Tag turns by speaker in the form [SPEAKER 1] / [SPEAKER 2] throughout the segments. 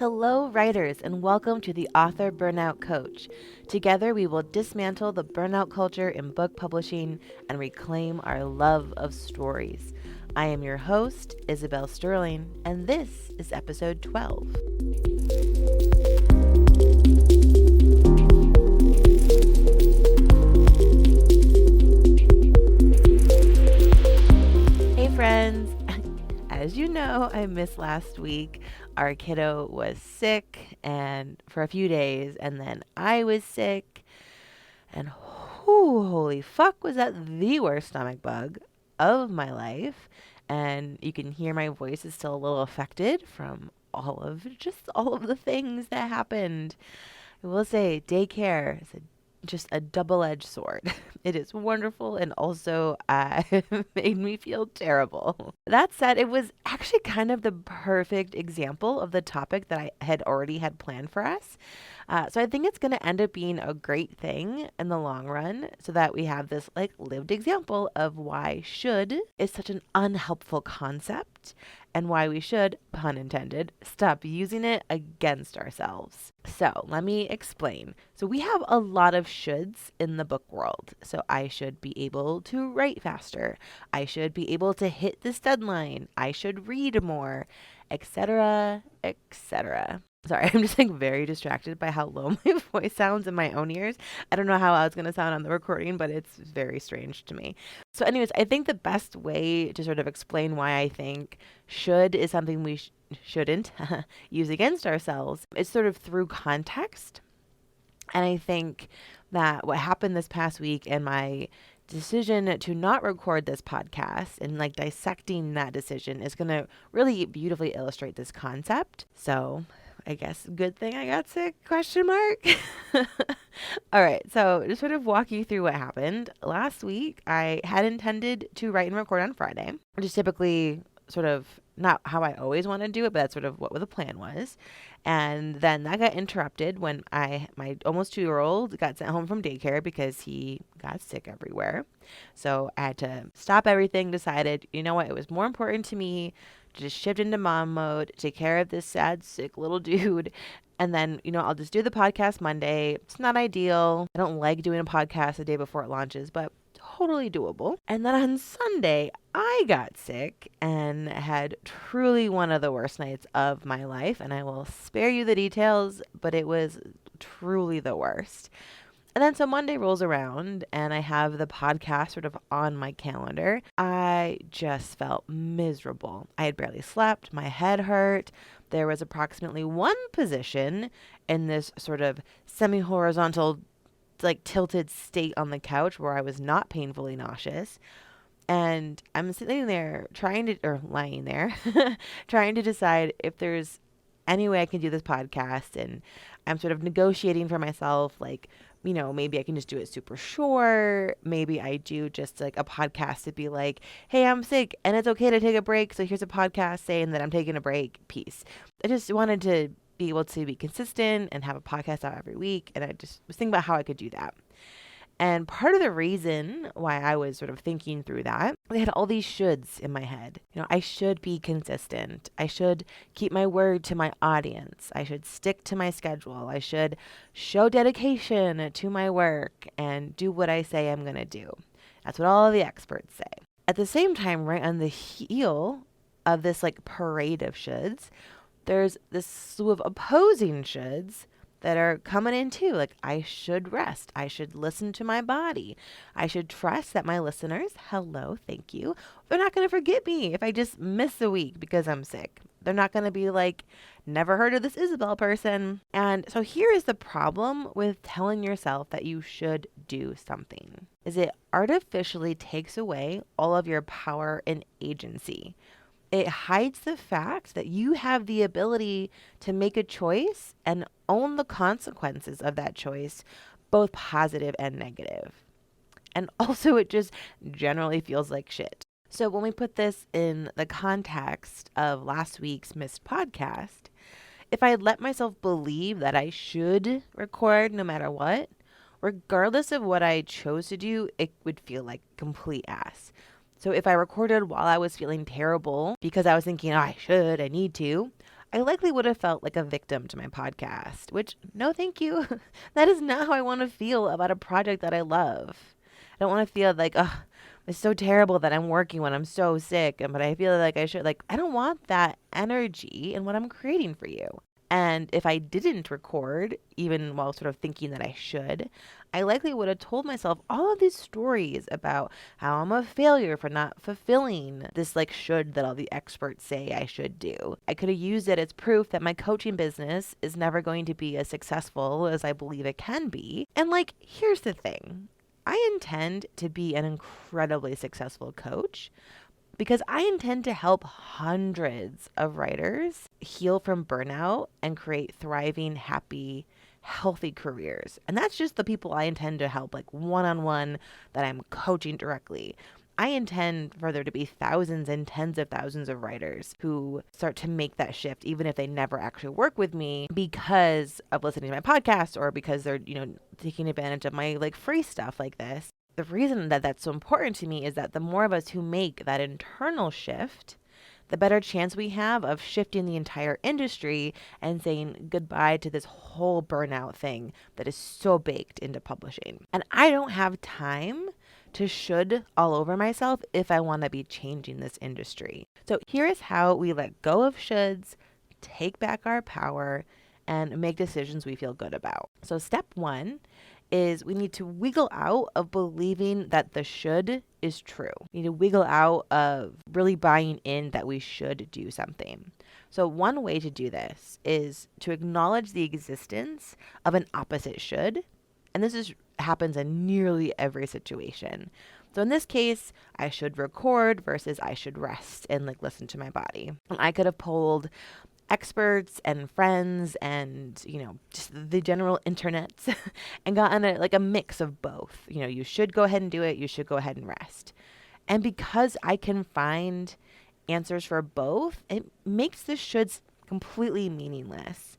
[SPEAKER 1] Hello, writers, and welcome to the Author Burnout Coach. Together, we will dismantle the burnout culture in book publishing and reclaim our love of stories. I am your host, Isabel Sterling, and this is episode 12. Hey, friends. As you know, I missed last week. Our kiddo was sick and for a few days, and then I was sick. And holy fuck, was that the worst stomach bug of my life. And you can hear my voice is still a little affected from all of the things that happened. I will say daycare is just a double-edged sword. It is wonderful and also made me feel terrible. That said, it was actually kind of the perfect example of the topic that I had already had planned for us. So I think it's going to end up being a great thing in the long run so that we have this lived example of why should is such an unhelpful concept and why we should, pun intended, stop using it against ourselves. So let me explain. So we have a lot of shoulds in the book world. So I should be able to write faster. I should be able to hit this deadline. I should read more, etc., etc. Sorry, I'm just very distracted by how low my voice sounds in my own ears. I don't know how it's going to sound on the recording, but it's very strange to me. So anyways, I think the best way to sort of explain why I think should is something we shouldn't use against ourselves is sort of through context. And I think that what happened this past week and my decision to not record this podcast and dissecting that decision is going to really beautifully illustrate this concept. So I guess good thing I got sick, question mark. All right, so just sort of walk you through what happened. Last week, I had intended to write and record on Friday, which is typically sort of not how I always want to do it, but that's sort of what the plan was. And then that got interrupted when my almost 2-year-old got sent home from daycare because he got sick everywhere. So I had to stop everything, decided, you know what, it was more important to me to just shift into mom mode, take care of this sad, sick little dude. And then, I'll just do the podcast Monday. It's not ideal. I don't like doing a podcast the day before it launches, but totally doable. And then on Sunday, I got sick and had truly one of the worst nights of my life. And I will spare you the details, but it was truly the worst. And then so Monday rolls around and I have the podcast sort of on my calendar. I just felt miserable. I had barely slept. My head hurt. There was approximately one position in this sort of semi-horizontal, tilted state on the couch where I was not painfully nauseous. And I'm sitting there lying there, trying to decide if there's any way I can do this podcast. And I'm sort of negotiating for myself, maybe I can just do it super short. Maybe I do just a podcast to be like, hey, I'm sick and it's okay to take a break. So here's a podcast saying that I'm taking a break. Peace. I just wanted to be able to be consistent and have a podcast out every week. And I just was thinking about how I could do that. And part of the reason why I was sort of thinking through that, I had all these shoulds in my head. I should be consistent. I should keep my word to my audience. I should stick to my schedule. I should show dedication to my work and do what I say I'm going to do. That's what all of the experts say. At the same time, right on the heel of this parade of shoulds, there's this slew of opposing shoulds that are coming in too. I should rest. I should listen to my body. I should trust that my listeners, hello, thank you, they're not going to forget me if I just miss a week because I'm sick. They're not going to be never heard of this Isabel person. And so here is the problem with telling yourself that you should do something, is it artificially takes away all of your power and agency. It hides the fact that you have the ability to make a choice and own the consequences of that choice, both positive and negative. And also it just generally feels like shit. So when we put this in the context of last week's missed podcast, if I had let myself believe that I should record no matter what, regardless of what I chose to do, it would feel like complete ass. So if I recorded while I was feeling terrible because I was thinking, oh, I need to, I likely would have felt like a victim to my podcast, which, no, thank you. That is not how I want to feel about a project that I love. I don't want to feel like, oh, it's so terrible that I'm working when I'm so sick, but I feel like I should, like, I don't want that energy in what I'm creating for you. And if I didn't record, even while sort of thinking that I should, I likely would have told myself all of these stories about how I'm a failure for not fulfilling this like should that all the experts say I should do. I could have used it as proof that my coaching business is never going to be as successful as I believe it can be. And like, here's the thing. I intend to be an incredibly successful coach because I intend to help hundreds of writers heal from burnout and create thriving, happy, healthy careers. And that's just the people I intend to help, like one on one, that I'm coaching directly. I intend for there to be thousands and tens of thousands of writers who start to make that shift, even if they never actually work with me because of listening to my podcast or because they're, taking advantage of my like free stuff like this. The reason that that's so important to me is that the more of us who make that internal shift, the better chance we have of shifting the entire industry and saying goodbye to this whole burnout thing that is so baked into publishing. And I don't have time to should all over myself if I want to be changing this industry. So here is how we let go of shoulds, take back our power, and make decisions we feel good about. So step one is we need to wiggle out of believing that the should is true. We need to wiggle out of really buying in that we should do something. So one way to do this is to acknowledge the existence of an opposite should. And this happens in nearly every situation. So in this case, I should record versus I should rest and like listen to my body. And I could have polled experts and friends and, just the general internet and gotten a mix of both. You should go ahead and do it. You should go ahead and rest. And because I can find answers for both, it makes the shoulds completely meaningless.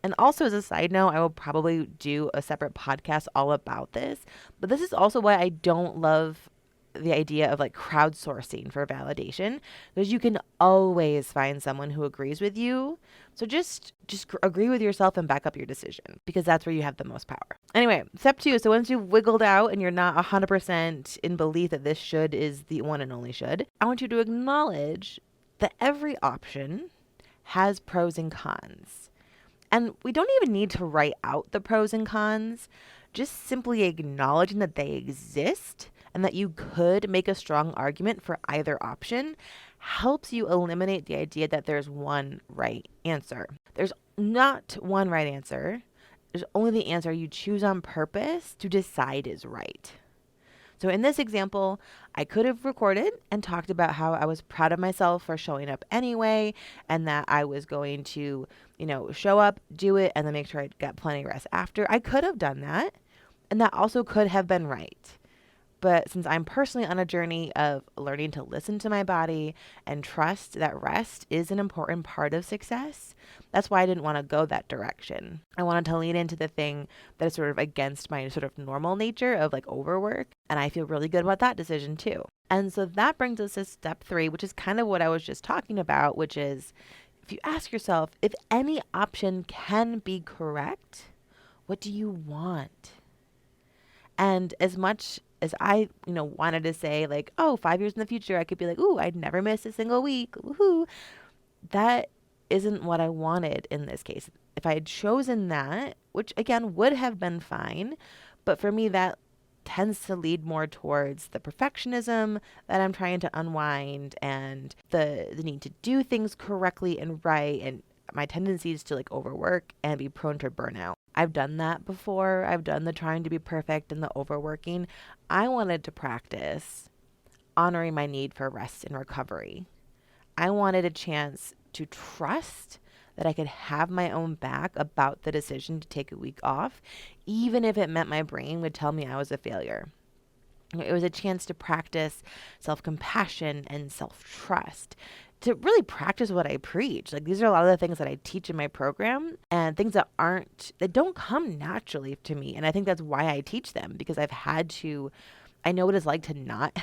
[SPEAKER 1] And also, as a side note, I will probably do a separate podcast all about this. But this is also why I don't love the idea of like crowdsourcing for validation, because you can always find someone who agrees with you. So just agree with yourself and back up your decision, because that's where you have the most power. Anyway, step two. So once you've wiggled out and you're not 100% in belief that this should is the one and only should, I want you to acknowledge that every option has pros and cons. And we don't even need to write out the pros and cons. Just simply acknowledging that they exist and that you could make a strong argument for either option helps you eliminate the idea that there's one right answer. There's not one right answer. There's only the answer you choose on purpose to decide is right. So in this example, I could have recorded and talked about how I was proud of myself for showing up anyway, and that I was going to, show up, do it, and then make sure I got plenty of rest after. I could have done that, and that also could have been right. But since I'm personally on a journey of learning to listen to my body and trust that rest is an important part of success, that's why I didn't want to go that direction. I wanted to lean into the thing that is sort of against my sort of normal nature of like overwork. And I feel really good about that decision too. And so that brings us to step three, which is kind of what I was just talking about, which is if you ask yourself, if any option can be correct, what do you want? And as much as I, wanted to say like, 5 years in the future, I could be like, ooh, I'd never miss a single week. Woohoo. That isn't what I wanted in this case. If I had chosen that, which again would have been fine, but for me, that tends to lead more towards the perfectionism that I'm trying to unwind and the need to do things correctly and right, and my tendencies to like overwork and be prone to burnout. I've done that before. I've done the trying to be perfect and the overworking. I wanted to practice honoring my need for rest and recovery. I wanted a chance to trust that I could have my own back about the decision to take a week off, even if it meant my brain would tell me I was a failure. It was a chance to practice self-compassion and self-trust, to really practice what I preach. Like, these are a lot of the things that I teach in my program, and things that don't come naturally to me. And I think that's why I teach them, because I know what it's like to not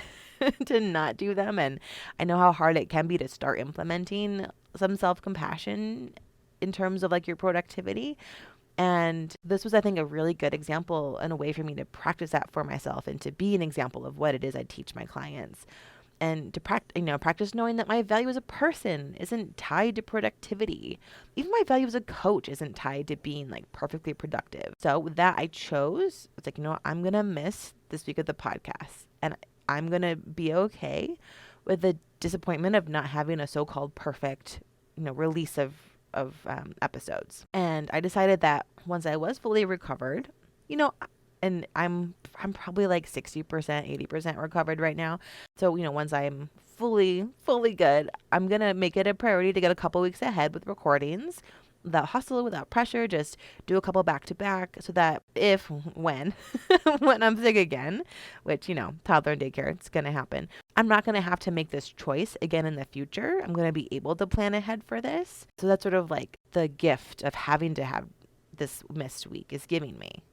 [SPEAKER 1] to not do them, and I know how hard it can be to start implementing some self-compassion in terms of like your productivity. And this was, I think, a really good example and a way for me to practice that for myself and to be an example of what it is I teach my clients. And to practice knowing that my value as a person isn't tied to productivity. Even my value as a coach isn't tied to being like perfectly productive. So with that, I chose, it's like, I'm going to miss this week of the podcast, and I'm going to be okay with the disappointment of not having a so-called perfect, release of episodes. And I decided that once I was fully recovered, and I'm probably like 60%, 80% recovered right now. So, once I'm fully good, I'm going to make it a priority to get a couple weeks ahead with recordings without hustle, without pressure, just do a couple back to back so that when I'm sick again, which, toddler and daycare, it's going to happen. I'm not going to have to make this choice again in the future. I'm going to be able to plan ahead for this. So that's sort of like the gift of having to have this missed week is giving me.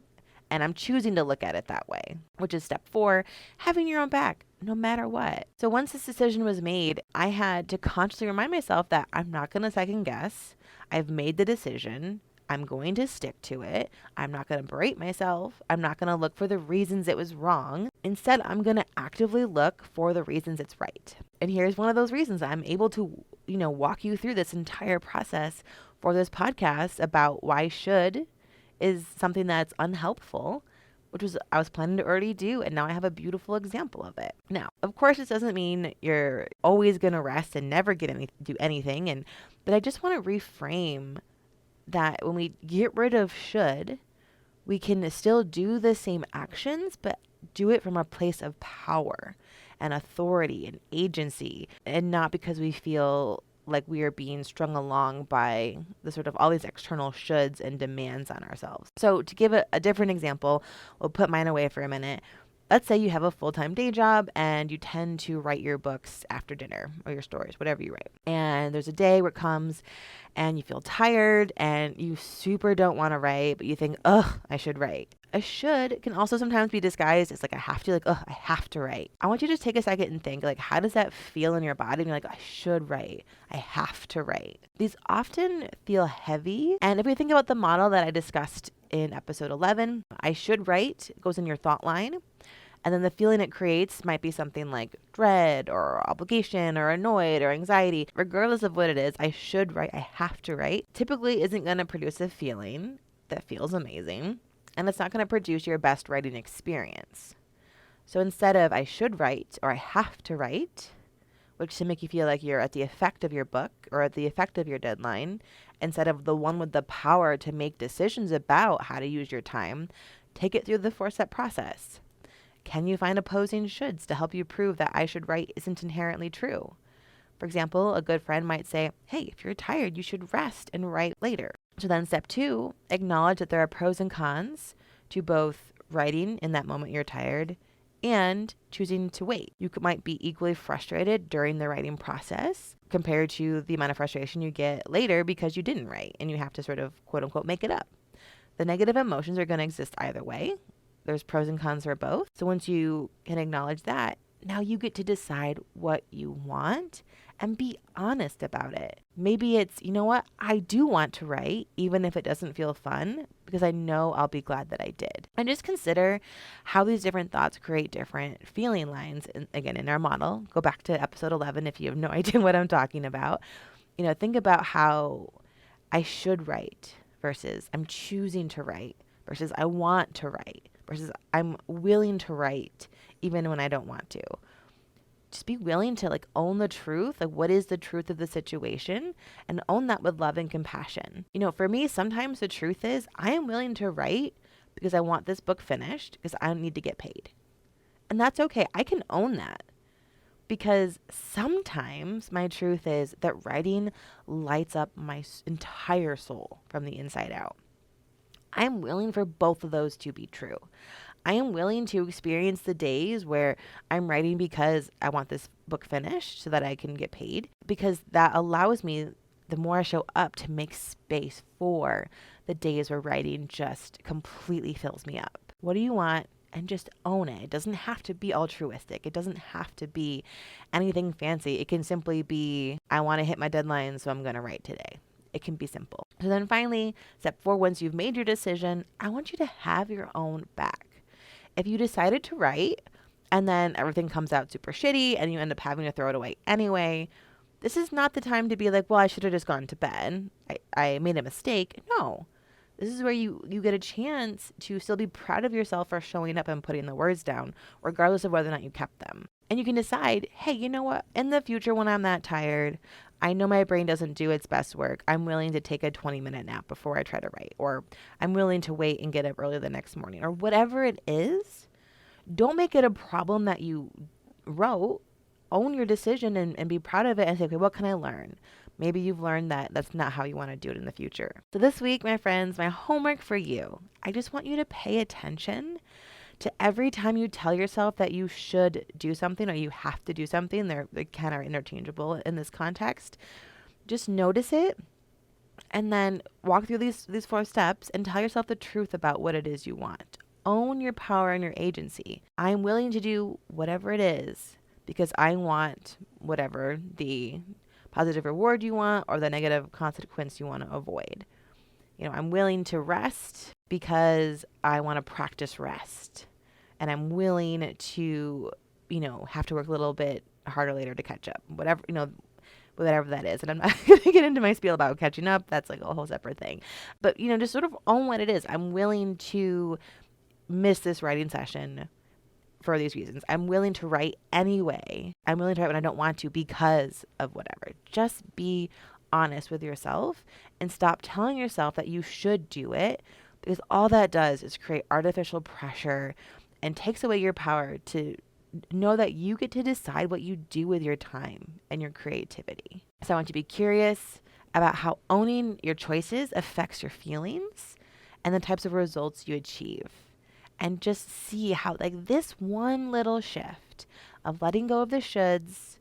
[SPEAKER 1] And I'm choosing to look at it that way, which is step 4, having your own back, no matter what. So once this decision was made, I had to consciously remind myself that I'm not going to second guess. I've made the decision. I'm going to stick to it. I'm not going to berate myself. I'm not going to look for the reasons it was wrong. Instead, I'm going to actively look for the reasons it's right. And here's one of those reasons. I'm able to, walk you through this entire process for this podcast about why should is something that's unhelpful, which I was planning to already do, and now I have a beautiful example of it. Now, of course, this doesn't mean you're always going to rest and never do anything, but I just want to reframe that when we get rid of should, we can still do the same actions, but do it from a place of power and authority and agency, and not because we feel like we are being strung along by the sort of all these external shoulds and demands on ourselves. So to give a different example, we'll put mine away for a minute. Let's say you have a full-time day job and you tend to write your books after dinner or your stories, whatever you write. And there's a day where it comes and you feel tired and you super don't want to write, but you think, I should write. A should can also sometimes be disguised as like I have to, I have to write. I want you to just take a second and think, like, how does that feel in your body? And you're like, I should write. I have to write. These often feel heavy. And if we think about the model that I discussed in episode 11, I should write goes in your thought line. And then the feeling it creates might be something like dread or obligation or annoyed or anxiety. Regardless of what it is, I should write, I have to write, typically isn't going to produce a feeling that feels amazing. And it's not going to produce your best writing experience. So instead of I should write or I have to write, which to make you feel like you're at the effect of your book or at the effect of your deadline, instead of the one with the power to make decisions about how to use your time, take it through the 4-step process. Can you find opposing shoulds to help you prove that I should write isn't inherently true? For example, a good friend might say, hey, if you're tired, you should rest and write later. So then step 2, acknowledge that there are pros and cons to both writing in that moment you're tired and choosing to wait. You might be equally frustrated during the writing process compared to the amount of frustration you get later because you didn't write and you have to sort of quote unquote make it up. The negative emotions are going to exist either way. There's pros and cons for both. So once you can acknowledge that, now you get to decide what you want and be honest about it. Maybe it's, you know what, I do want to write, even if it doesn't feel fun, because I know I'll be glad that I did. And just consider how these different thoughts create different feeling lines. And again, in our model, go back to episode 11 if you have no idea what I'm talking about. Think about how I should write versus I'm choosing to write versus I want to write versus I'm willing to write even when I don't want to. Just be willing to own the truth, what is the truth of the situation, and own that with love and compassion. For me, sometimes the truth is I am willing to write because I want this book finished because I don't need to get paid. And that's okay. I can own that because sometimes my truth is that writing lights up my entire soul from the inside out. I'm willing for both of those to be true. I am willing to experience the days where I'm writing because I want this book finished so that I can get paid, because that allows me, the more I show up, to make space for the days where writing just completely fills me up. What do you want? And just own it. It doesn't have to be altruistic. It doesn't have to be anything fancy. It can simply be, I want to hit my deadline, so I'm going to write today. It can be simple. So then finally, step 4, once you've made your decision, I want you to have your own back. If you decided to write and then everything comes out super shitty and you end up having to throw it away anyway, this is not the time to be like, well, I should have just gone to bed. I made a mistake. No. This is where you get a chance to still be proud of yourself for showing up and putting the words down, regardless of whether or not you kept them. And you can decide, hey, you know what? In the future, when I'm that tired, I know my brain doesn't do its best work. I'm willing to take a 20-minute nap before I try to write, or I'm willing to wait and get up early the next morning, or whatever it is. Don't make it a problem that you wrote. Own your decision and be proud of it and say, okay, what can I learn? Maybe you've learned that that's not how you want to do it in the future. So this week, my friends, my homework for you, I just want you to pay attention to every time you tell yourself that you should do something or you have to do something. They kind of are interchangeable in this context. Just notice it and then walk through these 4 steps and tell yourself the truth about what it is you want. Own your power and your agency. I'm willing to do whatever it is because I want whatever the positive reward you want or the negative consequence you want to avoid. I'm willing to rest because I want to practice rest. And I'm willing to, have to work a little bit harder later to catch up. Whatever that is. And I'm not going to get into my spiel about catching up. That's like a whole separate thing. But, just sort of own what it is. I'm willing to miss this writing session for these reasons. I'm willing to write anyway. I'm willing to write when I don't want to because of whatever. Just be honest with yourself and stop telling yourself that you should do it, because all that does is create artificial pressure and takes away your power to know that you get to decide what you do with your time and your creativity. So I want you to be curious about how owning your choices affects your feelings and the types of results you achieve. And just see how this one little shift of letting go of the shoulds,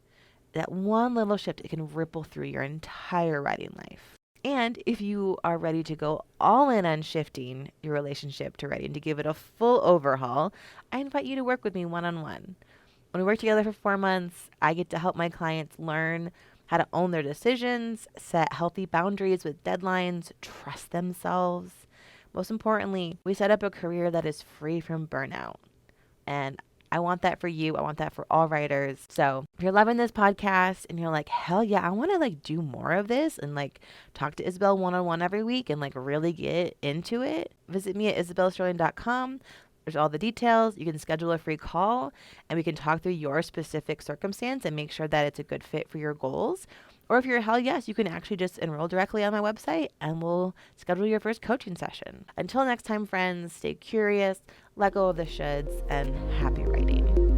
[SPEAKER 1] that one little shift, it can ripple through your entire writing life. And if you are ready to go all in on shifting your relationship to writing, to give it a full overhaul, I invite you to work with me one-on-one. When we work together for 4 months, I get to help my clients learn how to own their decisions, set healthy boundaries with deadlines, trust themselves. Most importantly, we set up a career that is free from burnout. And I want that for you. I want that for all writers. So if you're loving this podcast and you're like, hell yeah, I want to do more of this and talk to Isabel one-on-one every week and really get into it, visit me at isabelsterling.com. There's all the details. You can schedule a free call and we can talk through your specific circumstance and make sure that it's a good fit for your goals. Or if you're a hell yes, you can actually just enroll directly on my website and we'll schedule your first coaching session. Until next time, friends, stay curious, let go of the shoulds, and happy writing.